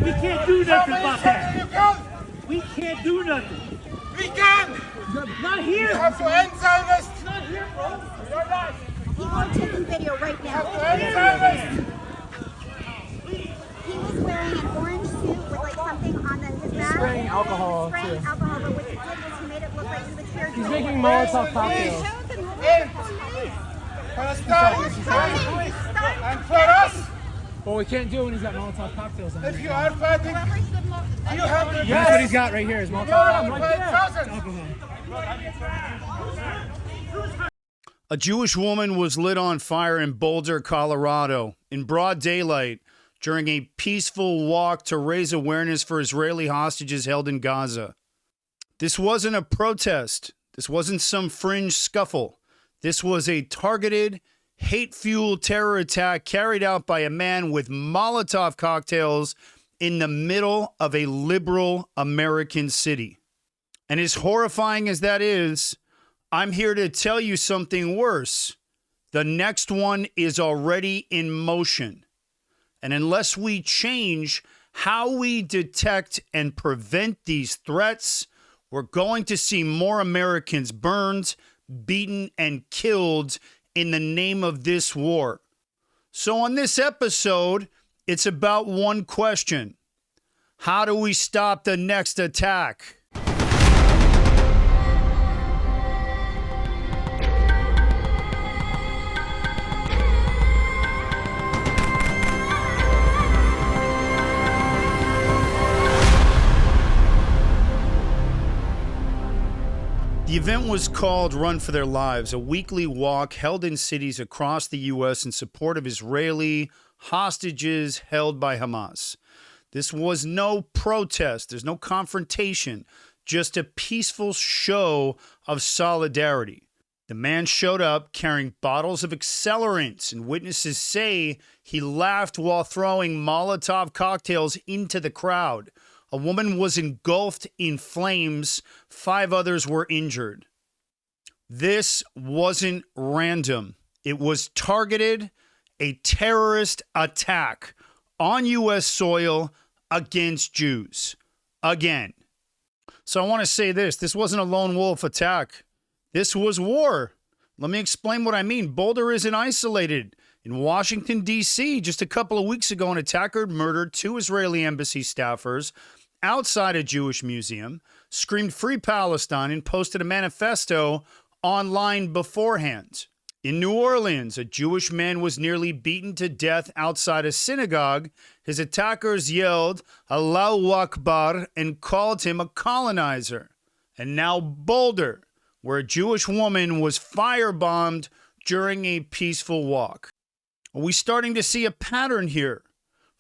We can't do nothing about that. We can't do nothing. We can! Not here. We have to end Zionist! Not here, bro. You're not! People taking video right now. We have to end Zionist! He was wearing an orange suit with like something on his mask. Spraying alcohol, Spraying too. alcohol, but what he did was he made it look like he was here. He's making Molotov cocktails. Palestine and for us, Well, we can't do it when he's got Molotov cocktails on. if you are fighting, you have to That's what he's got right here. Is Molotov alcohol. A Jewish woman was lit on fire in Boulder, Colorado, in broad daylight during a peaceful walk to raise awareness for Israeli hostages held in Gaza. This wasn't a protest. This wasn't some fringe scuffle. This was a targeted, hate-fueled terror attack carried out by a man with Molotov cocktails in the middle of a liberal American city. And as horrifying as that is, I'm here to tell you something worse. The next one is already in motion. And unless we change how we detect and prevent these threats, we're going to see more Americans burned, beaten, and killed in the name of this war. So on this episode, it's about one question. How do we stop the next attack? The event was called Run for Their Lives, a weekly walk held in cities across the U.S. in support of Israeli hostages held by Hamas. This was no protest. There's no confrontation, just a peaceful show of solidarity. The man showed up carrying bottles of accelerants, and witnesses say he laughed while throwing Molotov cocktails into the crowd. A woman was engulfed in flames. 5 others were injured. This wasn't random. It was targeted, a terrorist attack on U.S. soil against Jews. Again. So I want to say this. This wasn't a lone wolf attack. This was war. Let me explain what I mean. Boulder isn't isolated. In Washington, D.C., just a couple of weeks ago, an attacker murdered 2 Israeli embassy staffers outside a Jewish museum, screamed "Free Palestine," and posted a manifesto online beforehand. In New Orleans, a Jewish man was nearly beaten to death outside a synagogue. His attackers yelled "Allahu Akbar" and called him a colonizer. And now Boulder, where a Jewish woman was firebombed during a peaceful walk. Are we starting to see a pattern here?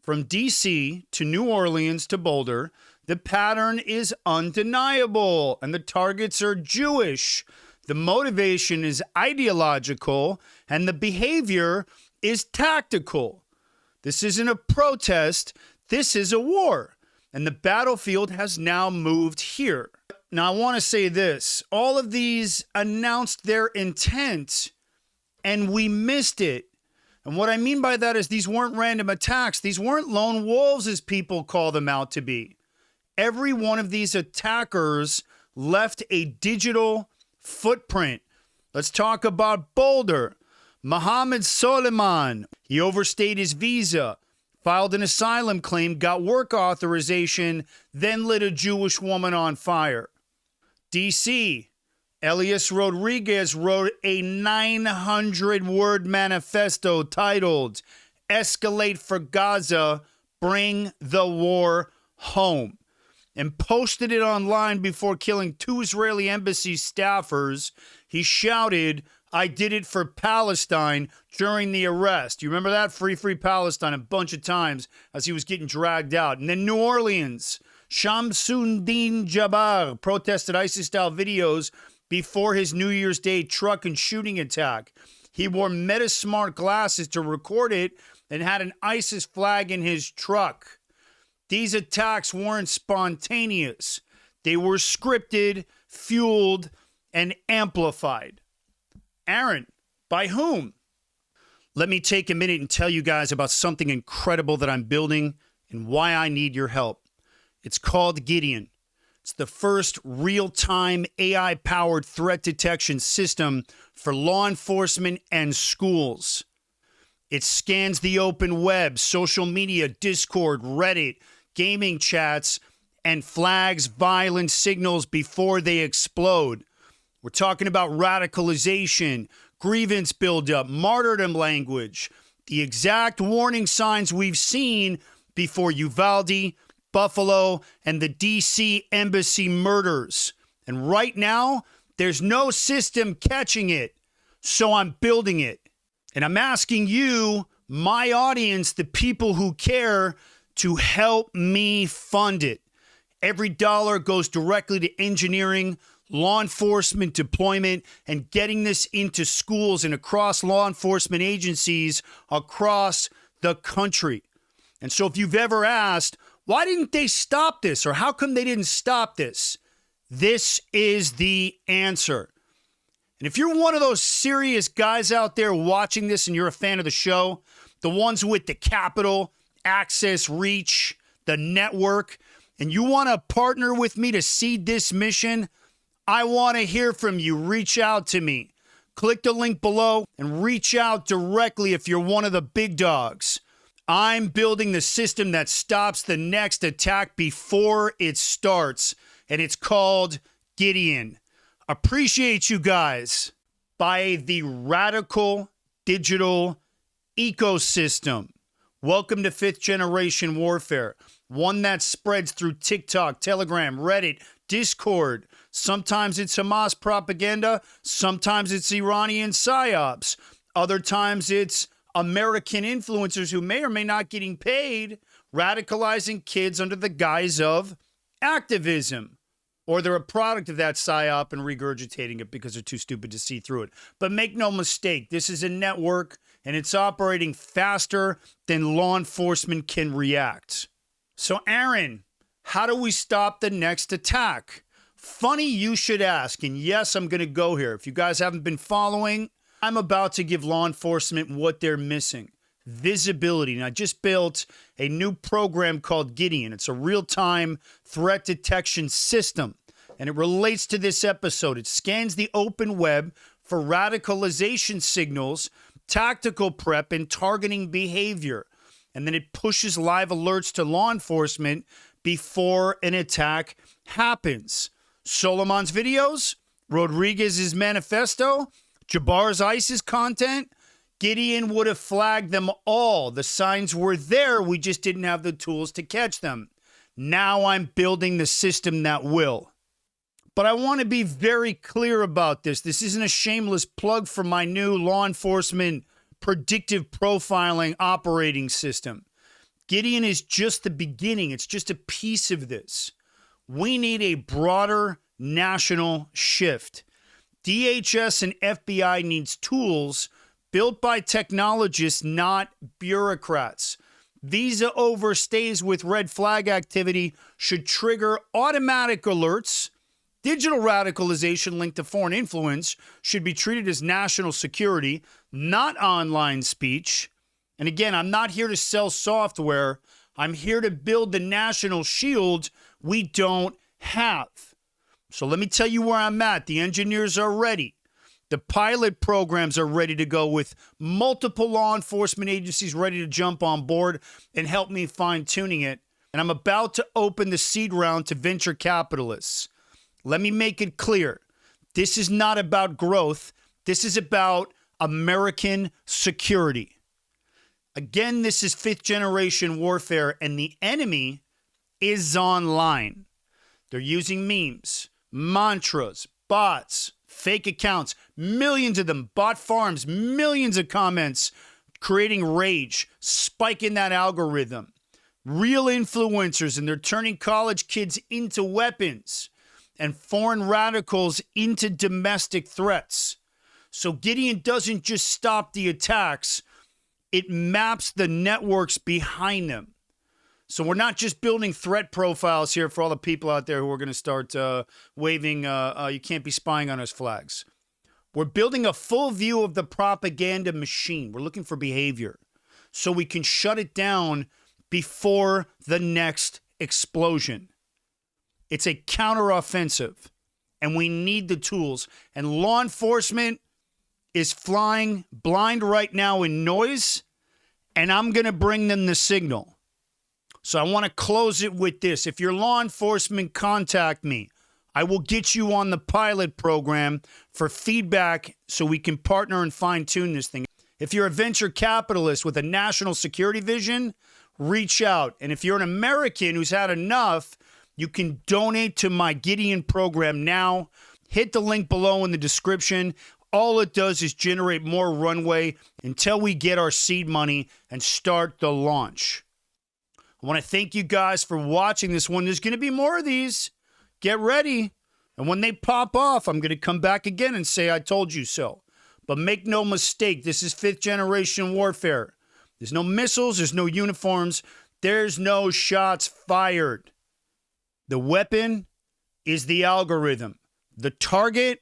From D.C. to New Orleans to Boulder, the pattern is undeniable, and the targets are Jewish. The motivation is ideological, and the behavior is tactical. This isn't a protest. This is a war, and the battlefield has now moved here. Now, I want to say this. All of these announced their intent, and we missed it. And what I mean by that is these weren't random attacks. These weren't lone wolves, as people call them out to be. Every one of these attackers left a digital footprint. Let's talk about Boulder. Mohammed Soleiman. He overstayed his visa, filed an asylum claim, got work authorization, then lit a Jewish woman on fire. D.C. Elias Rodriguez wrote a 900-word manifesto titled "Escalate for Gaza, Bring the War Home," and posted it online before killing 2 Israeli embassy staffers. He shouted, "I did it for Palestine," during the arrest. You remember that? Free, free Palestine a bunch of times as he was getting dragged out. And then New Orleans, Shamsuddin Jabbar protested ISIS-style videos before his New Year's Day truck and shooting attack. He wore Metasmart glasses to record it and had an ISIS flag in his truck. These attacks weren't spontaneous. They were scripted, fueled, and amplified. Aaron, by whom? Let me take a minute and tell you guys about something incredible that I'm building and why I need your help. It's called Gideon. It's the first real-time AI-powered threat detection system for law enforcement and schools. It scans the open web, social media, Discord, Reddit, gaming chats, and flags violent signals before they explode. We're talking about radicalization, grievance buildup, martyrdom language, the exact warning signs we've seen before Uvalde, Buffalo, and the D.C. embassy murders. And right now, there's no system catching it, so I'm building it. And I'm asking you, my audience, the people who care, to help me fund it. Every dollar goes directly to engineering, law enforcement deployment, and getting this into schools and across law enforcement agencies across the country. And so if you've ever asked, why didn't they stop this? Or how come they didn't stop this? This is the answer. And if you're one of those serious guys out there watching this and you're a fan of the show, the ones with the capital, access, reach, the network, and you want to partner with me to seed this mission, I want to hear from you. Reach out to me. Click the link below and reach out directly if you're one of the big dogs. I'm building the system that stops the next attack before it starts, and it's called Gideon. Appreciate you guys. By the radical digital ecosystem. Welcome to 5th generation warfare. One that spreads through TikTok, Telegram, Reddit, Discord. Sometimes it's Hamas propaganda. Sometimes it's Iranian psyops. Other times it's American influencers who may or may not getting paid, radicalizing kids under the guise of activism. Or they're a product of that psyop and regurgitating it because they're too stupid to see through it. But make no mistake, this is a network and it's operating faster than law enforcement can react. So Aaron, how do we stop the next attack? Funny you should ask, and yes, I'm going to go here. If you guys haven't been following, I'm about to give law enforcement what they're missing. Visibility. And I just built a new program called Gideon. It's a real-time threat detection system, and it relates to this episode. It scans the open web for radicalization signals, tactical prep, and targeting behavior. And then it pushes live alerts to law enforcement before an attack happens. Solomon's videos, Rodriguez's manifesto, Jabbar's ISIS content, Gideon would have flagged them all. The signs were there. We just didn't have the tools to catch them. Now I'm building the system that will. But I want to be very clear about this. This isn't a shameless plug for my new law enforcement predictive profiling operating system. Gideon is just the beginning. It's just a piece of this. We need a broader national shift. DHS and FBI needs tools built by technologists, not bureaucrats. Visa overstays with red flag activity should trigger automatic alerts. Digital radicalization linked to foreign influence should be treated as national security, not online speech. And again, I'm not here to sell software. I'm here to build the national shield we don't have. So let me tell you where I'm at. The engineers are ready. The pilot programs are ready to go with multiple law enforcement agencies ready to jump on board and help me fine-tuning it. And I'm about to open the seed round to venture capitalists. Let me make it clear. This is not about growth. This is about American security. Again, this is 5th generation warfare, and the enemy is online. They're using memes, mantras, bots, fake accounts, millions of them, bot farms, millions of comments, creating rage, spiking that algorithm. Real influencers, and they're turning college kids into weapons and foreign radicals into domestic threats. So Gideon doesn't just stop the attacks, it maps the networks behind them. So we're not just building threat profiles here for all the people out there who are going to start waving you can't be spying on us flags. We're building a full view of the propaganda machine. We're looking for behavior so we can shut it down before the next explosion. It's a counteroffensive, and we need the tools. And law enforcement is flying blind right now in noise, and I'm going to bring them the signal. So I want to close it with this. If your law enforcement contact me, I will get you on the pilot program for feedback so we can partner and fine-tune this thing. If you're a venture capitalist with a national security vision, reach out. And if you're an American who's had enough, you can donate to my Gideon program now. Hit the link below in the description. All it does is generate more runway until we get our seed money and start the launch. I want to thank you guys for watching this one. There's going to be more of these. Get ready. And when they pop off, I'm going to come back again and say I told you so. But make no mistake, this is 5th generation warfare. There's no missiles, there's no uniforms, there's no shots fired. The weapon is the algorithm. The target,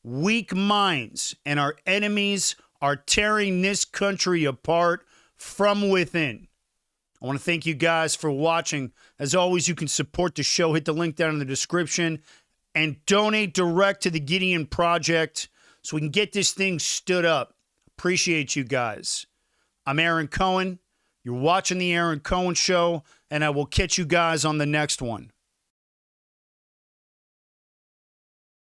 weak minds. And our enemies are tearing this country apart from within. I want to thank you guys for watching. As always, you can support the show. Hit the link down in the description and donate direct to the Gideon Project so we can get this thing stood up. Appreciate you guys. I'm Aaron Cohen. You're watching The Aaron Cohen Show, and I will catch you guys on the next one.